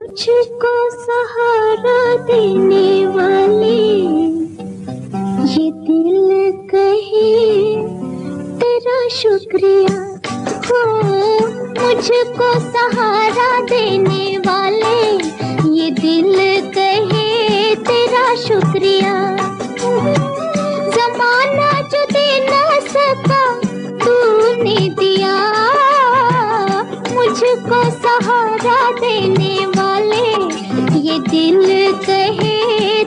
मुझको सहारा देने वाले ये दिल कहे तेरा शुक्रिया हो। मुझको सहारा देने वाले ये दिल कहे तेरा शुक्रिया। जमाना जो दे ना सका तूने दिया, मुझको सहारा देने वाले ये दिल कहे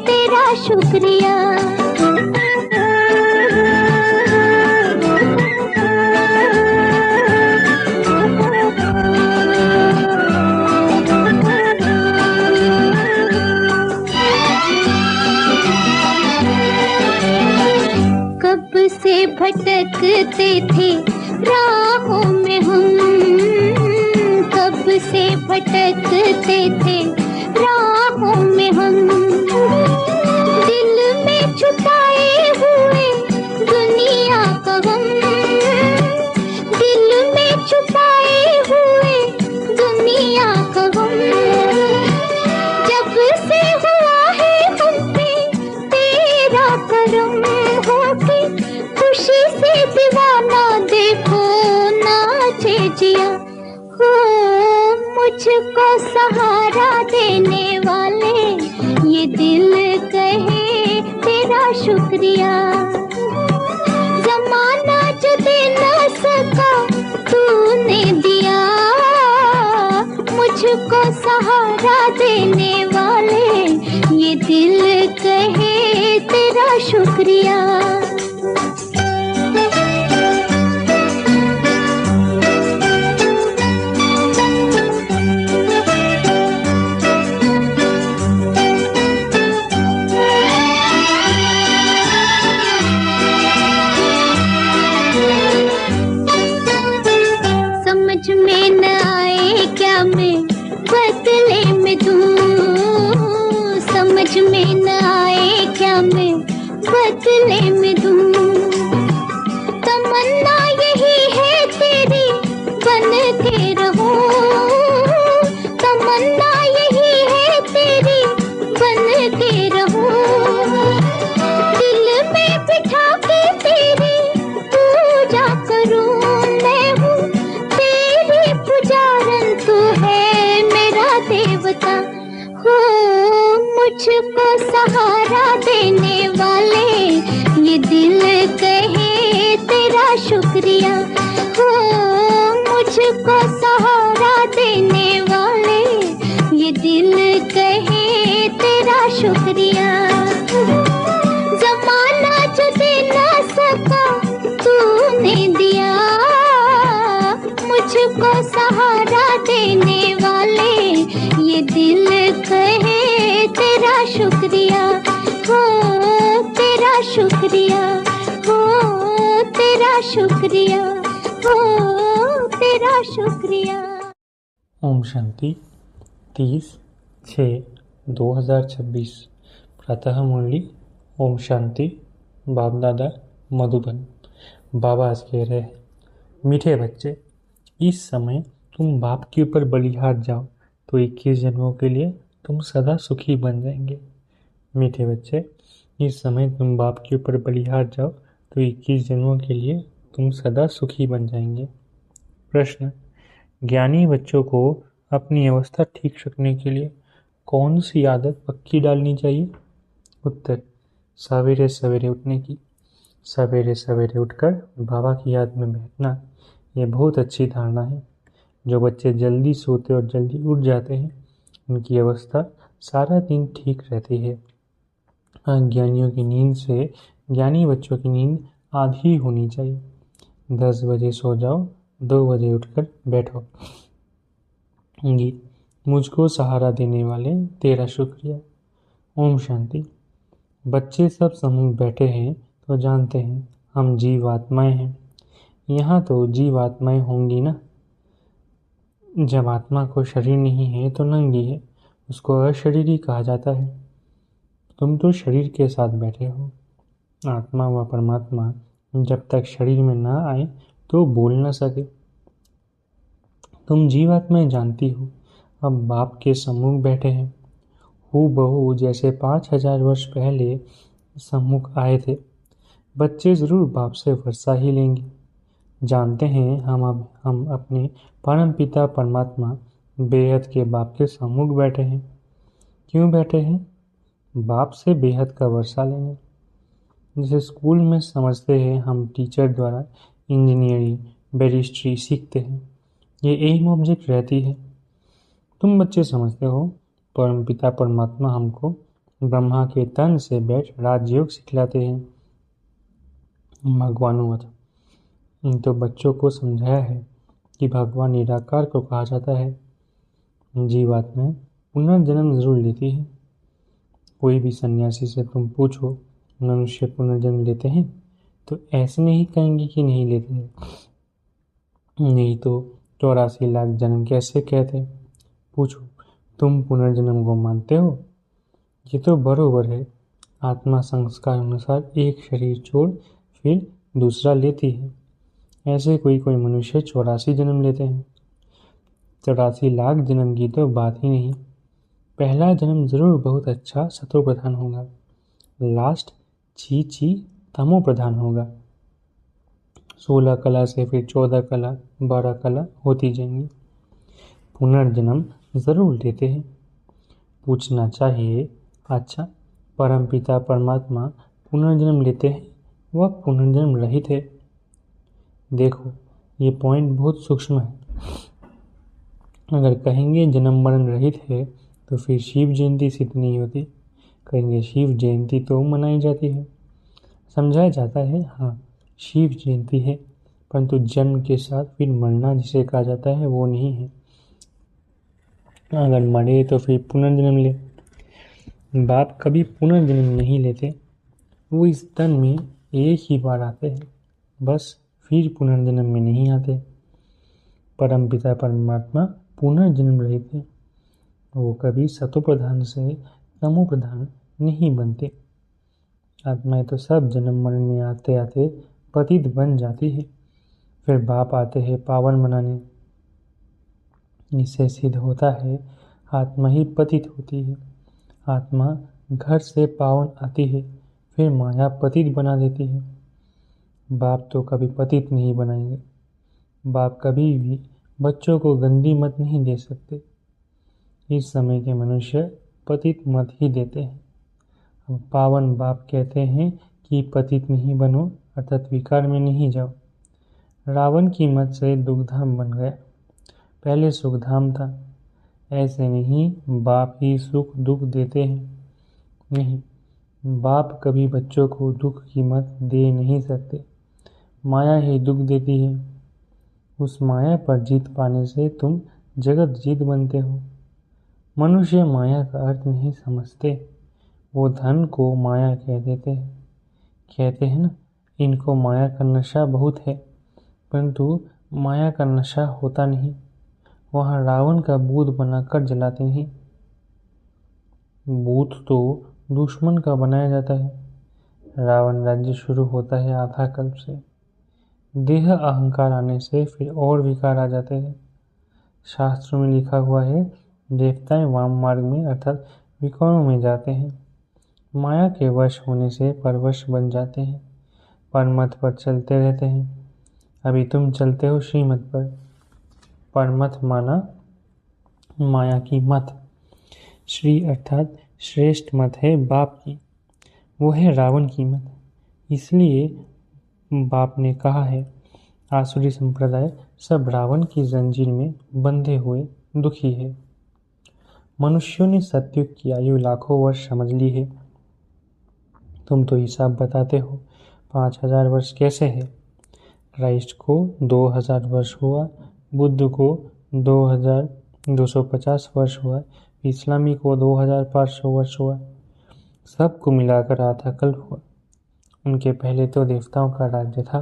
तेरा शुक्रिया। कब से भटकते थे राहों में हम, कब से भटकते थे राहों में हम। दिल में छुपाए हुए दुनिया का गम, दिल में छुपाए हुए दुनिया का गम। जब से हुआ है हम पे तेरा करम, होके खुशी से दीवाना देखो नाचे जिया हो। मुझको सहारा देने वाले ये दिल कहे तेरा शुक्रिया। जमाना जो दे ना सका तूने दिया, मुझको सहारा देने वाले ये दिल कहे तेरा शुक्रिया। समझ में न आए क्या मैं बदले में दूं, समझ में न आए क्या मैं बदले में दूं। तमन्ना यही है तेरी बन के रहूं, तमन्ना यही है तेरी बन के रहूं। दिल में बिठा के तेरी पूजा करूं, मैं हूँ तेरी पुजारन, तू है मेरा देवता हो। मुझको सहारा देने वाले ये दिल कहे तेरा शुक्रिया हो। मुझको सहारा देने वाले ये दिल कहे तेरा शुक्रिया। जमाना जो दे ना सका तूने दिया, मुझको सहारा देने वाले ये दिल कहे तेरा शुक्रिया हो। तेरा शुक्रिया हो, तेरा शुक्रिया हो, तेरा शुक्रिया। ओम शांति 30/6/2026 प्रातः मुरली। ओम शांति। बाप दादा मधुबन। बाबा आज कह रहे हैं, मीठे बच्चे, इस समय तुम बाप के ऊपर बलिहार जाओ तो 21 जन्मों के लिए तुम सदा सुखी बन जाएंगे। मीठे बच्चे, इस समय तुम बाप के ऊपर बलिहार जाओ तो 21 जन्मों के लिए तुम सदा सुखी बन जाएंगे। प्रश्न, ज्ञानी बच्चों को अपनी अवस्था ठीक रखने के लिए कौन सी आदत पक्की डालनी चाहिए? उत्तर, सवेरे सवेरे उठने की। सवेरे सवेरे उठकर बाबा की याद में बैठना, ये बहुत अच्छी धारणा है। जो बच्चे जल्दी सोते और जल्दी उठ जाते हैं, उनकी अवस्था सारा दिन ठीक रहती है। अज्ञानियों की नींद से ज्ञानी बच्चों की नींद आधी होनी चाहिए। 10 बजे सो जाओ, 2 बजे उठकर बैठो। गीत, मुझको सहारा देने वाले तेरा शुक्रिया। ओम शांति। बच्चे सब समूह बैठे हैं तो जानते हैं हम जीवात्माएं हैं। यहाँ तो जीवात्माएं होंगी ना। जब आत्मा को शरीर नहीं है तो नंगी है, उसको अशरीरी कहा जाता है। तुम तो शरीर के साथ बैठे हो। आत्मा व परमात्मा जब तक शरीर में ना आए तो बोल न सके। तुम जीवात्माएं जानती हो, अब बाप के सम्मुख बैठे हैं, हूबहू जैसे 5000 वर्ष पहले सम्मुख आए थे। बच्चे जरूर बाप से वर्षा ही लेंगे। जानते हैं हम अपने परम पिता परमात्मा बेहद के बाप के सम्मुख बैठे हैं। क्यों बैठे हैं? बाप से बेहद का वर्षा लेने। जैसे स्कूल में समझते हैं हम टीचर द्वारा इंजीनियरिंग बैरिस्ट्री सीखते हैं, ये एम ऑब्जेक्ट रहती है। तुम बच्चे समझते हो परम पिता परमात्मा हमको ब्रह्मा के तन से बैठ राजयोग सिखलाते हैं। भगवानुवत तो बच्चों को समझाया है कि भगवान निराकार को कहा जाता है। जीवात्मा पुनर्जन्म जरूर लेती है। कोई भी सन्यासी से तुम पूछो मनुष्य पुनर्जन्म लेते हैं तो ऐसे नहीं कहेंगे कि नहीं लेते हैं। नहीं तो 84 लाख जन्म कैसे कहते? पूछो तुम पुनर्जन्म को मानते हो? ये तो बरोबर है। आत्मा संस्कार अनुसार एक शरीर छोड़ फिर दूसरा लेती है। ऐसे कोई मनुष्य 84 जन्म लेते हैं। 84 लाख जन्म की तो बात ही नहीं। पहला जन्म जरूर बहुत अच्छा सतो प्रधान होगा, लास्ट छी तमो प्रधान होगा। 16 कला से फिर 14 कला 12 कला होती जाएंगी। पुनर्जन्म जरूर लेते हैं। पूछना चाहिए, अच्छा परम पिता परमात्मा पुनर्जन्म लेते हैं, वह पुनर्जन्म रहित है? देखो ये पॉइंट बहुत सूक्ष्म है। अगर कहेंगे जन्म मरण रहित है तो फिर शिव जयंती सिद्ध नहीं होती। कहेंगे शिव जयंती तो मनाई जाती है, समझाया जाता है, हाँ शिव जयंती है, परंतु जन्म के साथ फिर मरना जिसे कहा जाता है वो नहीं है। अगर मरे तो फिर पुनर्जन्म ले। बाप कभी पुनर्जन्म नहीं लेते। वो इस तन में एक ही बार आते हैं, बस फिर पुनर्जन्म में नहीं आते। परम पिता परमात्मा पुनर्जन्म रहित है। वो कभी सतो प्रधान से तमो प्रधान नहीं बनते। आत्माएं तो सब जन्म मरण में आते आते पतित बन जाती है, फिर बाप आते हैं पावन बनाने। इससे सिद्ध होता है आत्मा ही पतित होती है। आत्मा घर से पावन आती है, फिर माया पतित बना देती है। बाप तो कभी पतित नहीं बनाएंगे। बाप कभी भी बच्चों को गंदी मत नहीं दे सकते। इस समय के मनुष्य पतित मत ही देते हैं। अब पावन बाप कहते हैं कि पतित नहीं बनो, अर्थात विकार में नहीं जाओ। रावण की मत से दुखधाम बन गया, पहले सुखधाम था। ऐसे नहीं बाप ही सुख दुख देते हैं, नहीं, बाप कभी बच्चों को दुख की मत दे नहीं सकते। माया ही दुख देती है। उस माया पर जीत पाने से तुम जगत जीत बनते हो। मनुष्य माया का अर्थ नहीं समझते। वो धन को माया कह देते हैं। कहते हैं ना, इनको माया का नशा बहुत है, परंतु माया का नशा होता नहीं। वहाँ रावण का बूथ बनाकर जलाते नहीं। बूथ तो दुश्मन का बनाया जाता है। रावण राज्य शुरू होता है आधा कल्प से। देह अहंकार आने से फिर और विकार आ जाते हैं। शास्त्रों में लिखा हुआ है देवताएं वाम मार्ग में अर्थात विकारों में जाते हैं। माया के वश होने से परवश बन जाते हैं, परमत पर चलते रहते हैं। अभी तुम चलते हो श्रीमत पर। परमत माना माया की मत। श्री अर्थात श्रेष्ठ मत है बाप की, वो है रावण की मत। इसलिए बाप ने कहा है आसुरी संप्रदाय सब रावण की जंजीर में बंधे हुए दुखी है। मनुष्यों ने सतयुग की आयु लाखों वर्ष समझ ली है। तुम तो हिसाब बताते हो 5000 वर्ष कैसे है? क्राइस्ट को 2000 वर्ष हुआ, बुद्ध को 2250 वर्ष हुआ, इस्लामी को 2500 वर्ष हुआ, सबको मिलाकर आधा कल्प हुआ। उनके पहले तो देवताओं का राज्य था,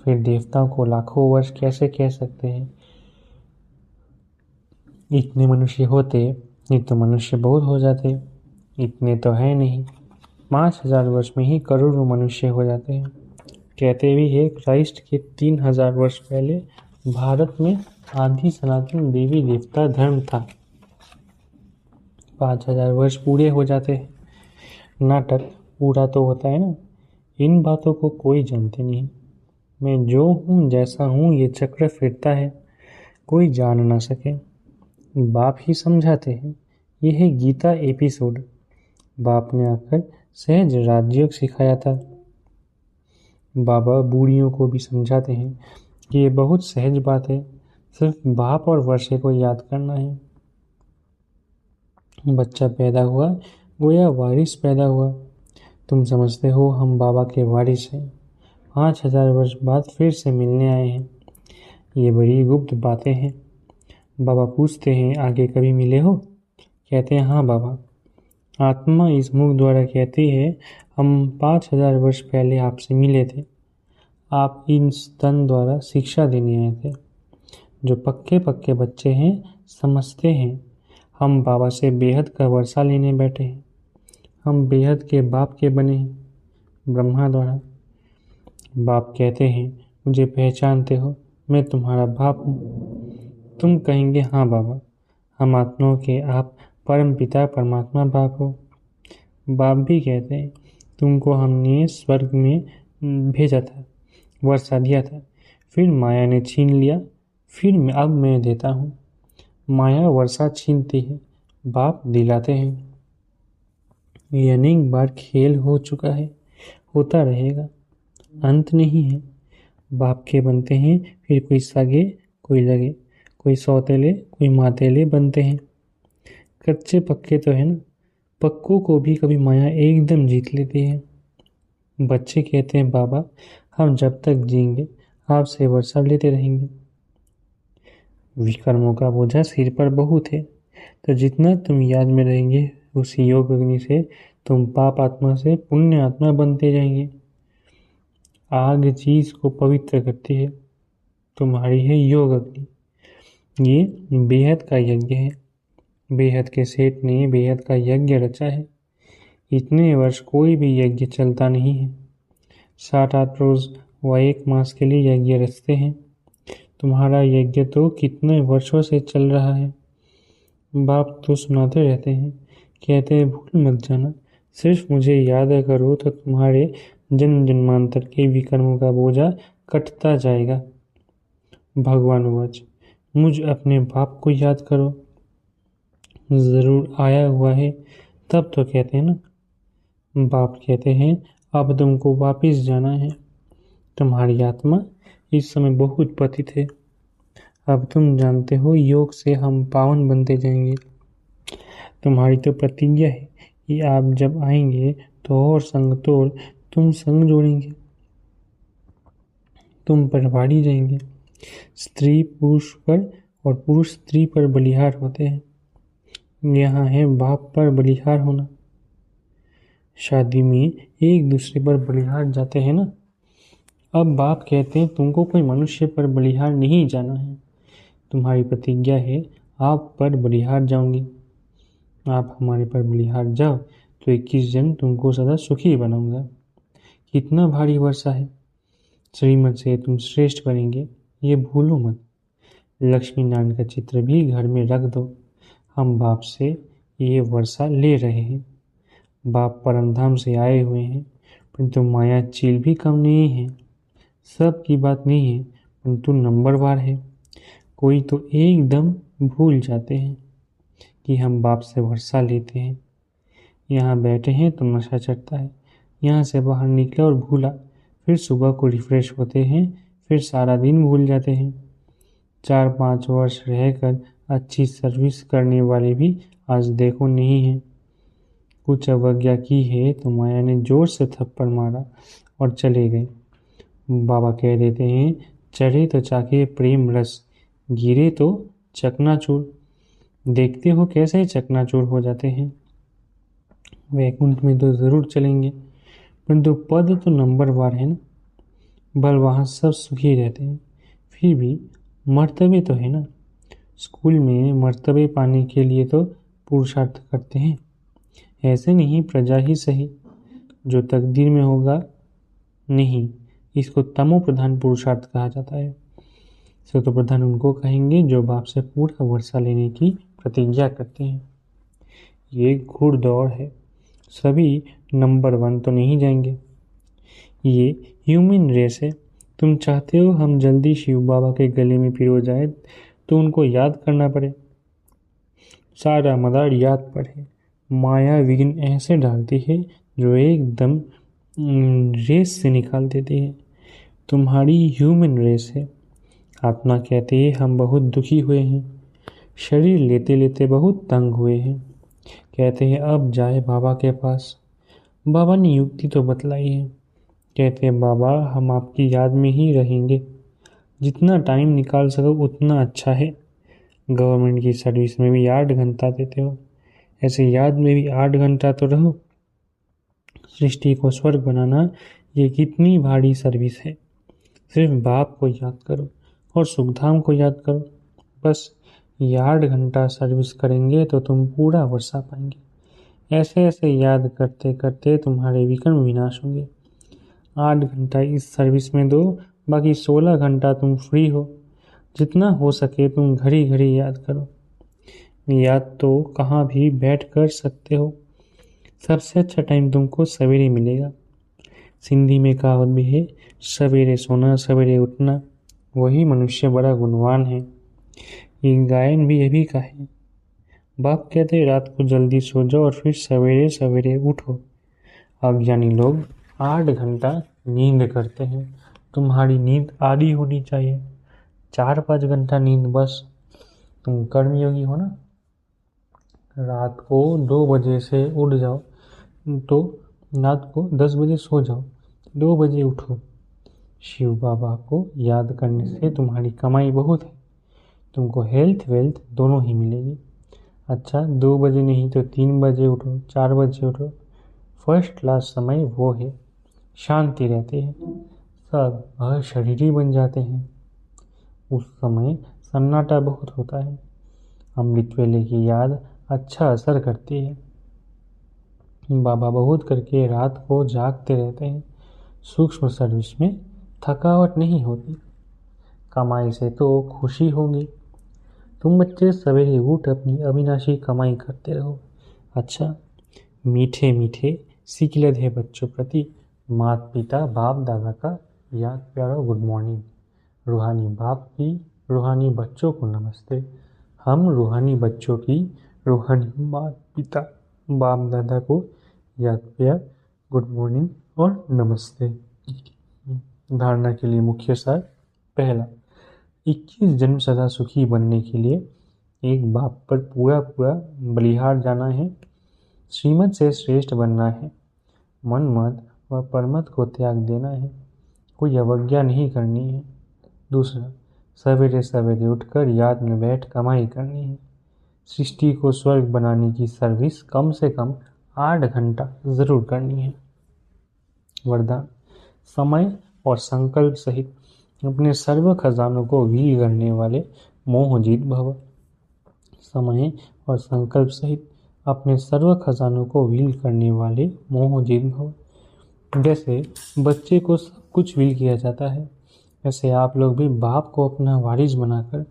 फिर देवताओं को लाखों वर्ष कैसे कह सकते हैं? इतने मनुष्य होते नहीं तो मनुष्य बहुत हो जाते। इतने तो है नहीं, 5000 वर्ष में ही करोड़ों मनुष्य हो जाते हैं। कहते भी है क्राइस्ट के 3000 वर्ष पहले भारत में आदि सनातन देवी देवता धर्म था। 5,000 वर्ष पूरे हो जाते हैं। नाटक पूरा तो होता है ना। इन बातों को कोई जानते नहीं। मैं जो हूँ जैसा हूँ ये चक्र फिरता है, कोई जान ना सके। बाप ही समझाते हैं। यह है गीता एपिसोड। बाप ने आकर सहज राजयोग सिखाया था। बाबा बूढ़ियों को भी समझाते हैं कि ये बहुत सहज बात है, सिर्फ बाप और वर्षे को याद करना है। बच्चा पैदा हुआ गोया वारिस पैदा हुआ। तुम समझते हो हम बाबा के वारिस हैं। 5,000 वर्ष बाद फिर से मिलने आए हैं। ये बड़ी गुप्त बातें हैं। बाबा पूछते हैं आगे कभी मिले हो? कहते हैं हाँ बाबा। आत्मा इस मुख द्वारा कहती है हम 5,000 वर्ष पहले आपसे मिले थे। आप इन स्तन द्वारा शिक्षा देने आए थे। जो पक्के पक्के बच्चे हैं समझते हैं हम बाबा से बेहद का वर्षा लेने बैठे हैं। हम बेहद के बाप के बने हैं ब्रह्मा द्वारा। बाप कहते हैं मुझे पहचानते हो, मैं तुम्हारा बाप हूँ। तुम कहेंगे हाँ बाबा, हम आत्माओं के आप परम पिता परमात्मा बाप हो। बाप भी कहते हैं तुमको हमने स्वर्ग में भेजा था, वर्षा दिया था, फिर माया ने छीन लिया, फिर अब मैं देता हूँ। माया वर्षा छीनती है, बाप दिलाते हैं। ये अनेक बार खेल हो चुका है, होता रहेगा, अंत नहीं है। बाप के बनते हैं, फिर कोई सगे कोई लगे, कोई सौतेले कोई मातेले बनते हैं। कच्चे पक्के तो है ना, पक्कों को भी कभी माया एकदम जीत लेती है। बच्चे कहते हैं बाबा हम जब तक जिएंगे आपसे वर्षा लेते रहेंगे। विकर्मों का बोझा सिर पर बहुत है, तो जितना तुम याद में रहेंगे उस योग अग्नि से तुम पाप आत्मा से पुण्य आत्मा बनते जाएंगे। आग चीज को पवित्र करती है, तुम्हारी है योग अग्नि। ये बेहद का यज्ञ है। बेहद के सेठ ने बेहद का यज्ञ रचा है। इतने वर्ष कोई भी यज्ञ चलता नहीं है। 7-8 रोज व 1 मास के लिए यज्ञ रचते हैं। तुम्हारा यज्ञ तो कितने वर्षों से चल रहा है। बाप तो सुनाते रहते हैं, कहते हैं भूल मत जाना, सिर्फ मुझे याद करो तो तुम्हारे जन्म जन्मांतर के विकर्मों का बोझा कटता जाएगा। भगवान वाच मुझ अपने बाप को याद करो, जरूर आया हुआ है। तब तो कहते हैं ना। बाप कहते हैं अब तुमको वापिस जाना है। तुम्हारी आत्मा इस समय बहुत पतित है। अब तुम जानते हो योग से हम पावन बनते जाएंगे। तुम्हारी तो प्रतिज्ञा है कि आप जब आएंगे तो और संग तोड़ तुम संग जोड़ेंगे, तुम पर बाढ़ी जाएंगे। स्त्री पुरुष पर और पुरुष स्त्री पर बलिहार होते हैं। यहाँ है बाप पर बलिहार होना। शादी में एक दूसरे पर बलिहार जाते हैं ना। अब बाप कहते हैं तुमको कोई मनुष्य पर बलिहार नहीं जाना है। तुम्हारी प्रतिज्ञा है आप पर बलिहार जाऊंगी। आप हमारे पर बलिहार जाओ तो 21 जन्म तुमको सदा सुखी बनाऊंगा। कितना भारी वर्षा है। श्रीमत से तुम श्रेष्ठ बनेंगे, ये भूलो मत। लक्ष्मी नारायण का चित्र भी घर में रख दो। हम बाप से ये वर्षा ले रहे हैं। बाप परमधाम से आए हुए हैं, परंतु माया चील भी कम नहीं है। सब की बात नहीं है, परंतु नंबरवार है। कोई तो एकदम भूल जाते हैं कि हम बाप से वर्षा लेते हैं। यहाँ बैठे हैं तो नशा चढ़ता है, यहाँ से बाहर निकला और भूला, फिर सुबह को रिफ्रेश होते हैं, फिर सारा दिन भूल जाते हैं। 4-5 वर्ष रहकर अच्छी सर्विस करने वाले भी आज देखो नहीं है। कुछ अवज्ञा की है तो माया ने जोर से थप्पड़ मारा और चले गए। बाबा कह देते हैं चढ़े तो चाके प्रेम रस, गिरे तो चकनाचूर। देखते हो कैसे चकनाचूर हो जाते हैं। वैकुंठ में तो जरूर चलेंगे, परंतु पद तो नंबरवार है ना। बल वहाँ सब सुखी रहते हैं, फिर भी मर्तबे तो है ना। स्कूल में मर्तबे पाने के लिए तो पुरुषार्थ करते हैं। ऐसे नहीं प्रजा ही सही, जो तकदीर में होगा नहीं, इसको तमो प्रधान पुरुषार्थ कहा जाता है। सतो प्रधान उनको कहेंगे जो बाप से पूरा वर्षा लेने की प्रतिज्ञा करते हैं। ये घुड़दौड़ है, सभी नंबर 1 तो नहीं जाएंगे। ये ह्यूमन रेस है। तुम चाहते हो हम जल्दी शिव बाबा के गले में पिरो जाए तो उनको याद करना पड़े, सारा मदार याद पड़े। माया विघ्न ऐसे डालती है जो एकदम रेस से निकाल देती है। तुम्हारी ह्यूमन रेस है। आत्मा कहती है हम बहुत दुखी हुए हैं, शरीर लेते लेते बहुत तंग हुए हैं। कहते हैं अब जाए बाबा के पास। बाबा ने युक्ति तो बतलाई है। कहते हैं बाबा हम आपकी याद में ही रहेंगे, जितना टाइम निकाल सको उतना अच्छा है। गवर्नमेंट की सर्विस में भी 8 घंटा देते हो, ऐसे याद में भी 8 घंटा तो रहो। सृष्टि को स्वर्ग बनाना ये कितनी भारी सर्विस है। सिर्फ बाप को याद करो और सुखधाम को याद करो, बस ये 8 घंटा सर्विस करेंगे तो तुम पूरा वर्षा पाएंगे। ऐसे ऐसे याद करते करते तुम्हारे विकर्म विनाश होंगे। 8 घंटा इस सर्विस में दो, बाकी 16 घंटा तुम फ्री हो। जितना हो सके तुम घड़ी घड़ी याद करो। याद तो कहाँ भी बैठ कर सकते हो। सबसे अच्छा टाइम तुमको सवेरे मिलेगा। सिंधी में कहावत भी है, सवेरे सोना सवेरे उठना वही मनुष्य बड़ा गुणवान है। ये गायन भी यही का है। बाप कहते हैं रात को जल्दी सो जाओ और फिर सवेरे सवेरे उठो। अज्ञानी लोग 8 घंटा नींद करते हैं। तुम्हारी नींद आधी होनी चाहिए, 4-5 घंटा नींद बस। तुम कर्मयोगी हो ना। रात को 2 बजे से उठ जाओ तो रात को 10 बजे सो जाओ, 2 बजे उठो। शिव बाबा को याद करने से तुम्हारी कमाई बहुत है। तुमको हेल्थ वेल्थ दोनों ही मिलेगी। अच्छा 2 बजे नहीं तो 3 बजे उठो, 4 बजे उठो। फर्स्ट क्लास समय वो है, शांति रहती है, सब अशरीरी बन जाते हैं। उस समय सन्नाटा बहुत होता है। अमृत वेले की याद अच्छा असर करती है। बाबा बहुत करके रात को जागते रहते हैं। सूक्ष्म सर्विस में थकावट नहीं होती। कमाई से तो खुशी होगी। तुम बच्चे सवेरे उठ अपनी अविनाशी कमाई करते रहो। अच्छा मीठे मीठे सिकलद है बच्चों प्रति माता पिता बाप दादा का याद प्यारो गुड मॉर्निंग। रूहानी बाप की रूहानी बच्चों को नमस्ते। हम रूहानी बच्चों की रूहानी माता पिता बाप दादा को याद प्यार गुड मॉर्निंग और नमस्ते। धारणा के लिए मुख्य सार। पहला, 21 जन्म सदा सुखी बनने के लिए एक बाप पर पूरा पूरा बलिहार जाना है। श्रीमत से श्रेष्ठ बनना है। मन मत व परमत को त्याग देना है। कोई अवज्ञा नहीं करनी है। दूसरा, सवेरे सवेरे उठकर याद में बैठ कमाई करनी है। सृष्टि को स्वर्ग बनाने की सर्विस कम से कम 8 घंटा ज़रूर करनी है। वरदान, समय और संकल्प सहित अपने सर्व खजानों को वील करने वाले मोहजीत भव। समय और संकल्प सहित अपने सर्व खजानों को वील करने वाले मोहजीत भव। जैसे बच्चे को सब कुछ वील किया जाता है, वैसे आप लोग भी बाप को अपना वारिस बनाकर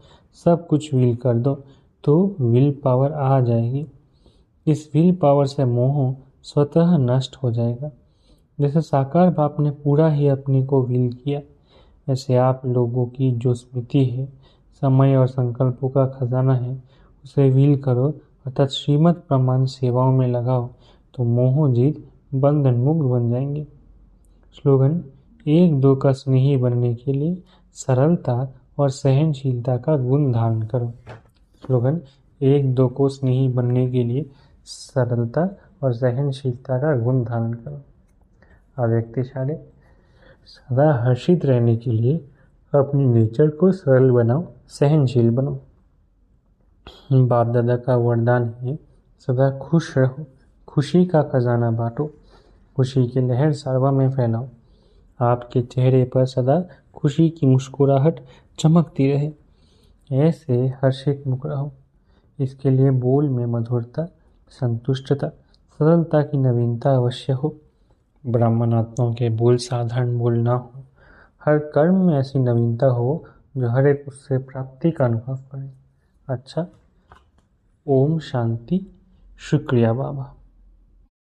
सब कुछ वील कर दो तो विल पावर आ जाएगी। इस विल पावर से मोह स्वतः नष्ट हो जाएगा। जैसे साकार बाप ने पूरा ही अपने को विल किया, वैसे आप लोगों की जो स्मृति है, समय और संकल्पों का खजाना है, उसे विल करो अर्थात श्रीमत प्रमाण सेवाओं में लगाओ तो मोहजीत बंधन मुक्त बन जाएंगे। स्लोगन, 1-2 का स्नेही बनने के लिए सरलता और सहनशीलता का गुण धारण करो। स्लोगन, 1-2 को स्नेही बनने के लिए सरलता और सहनशीलता का गुण धारण करो। अव्यक्तिशाली, सदा हर्षित रहने के लिए अपनी नेचर को सरल बनाओ, सहनशील बनो। बाप दादा का वरदान है, सदा खुश रहो, खुशी का खजाना बांटो, खुशी की लहर सर्वा में फैलाओ। आपके चेहरे पर सदा खुशी की मुस्कुराहट चमकती रहे, ऐसे हर्षित मुख रहो। इसके लिए बोल में मधुरता, संतुष्टता, सरलता की नवीनता अवश्य हो। ब्राह्मण आत्माओं के बोल साधारण बोल ना हो, हर कर्म में ऐसी नवीनता हो जो हर एक उससे प्राप्ति का अनुभव करे। अच्छा, ओम शांति शुक्रिया बाबा।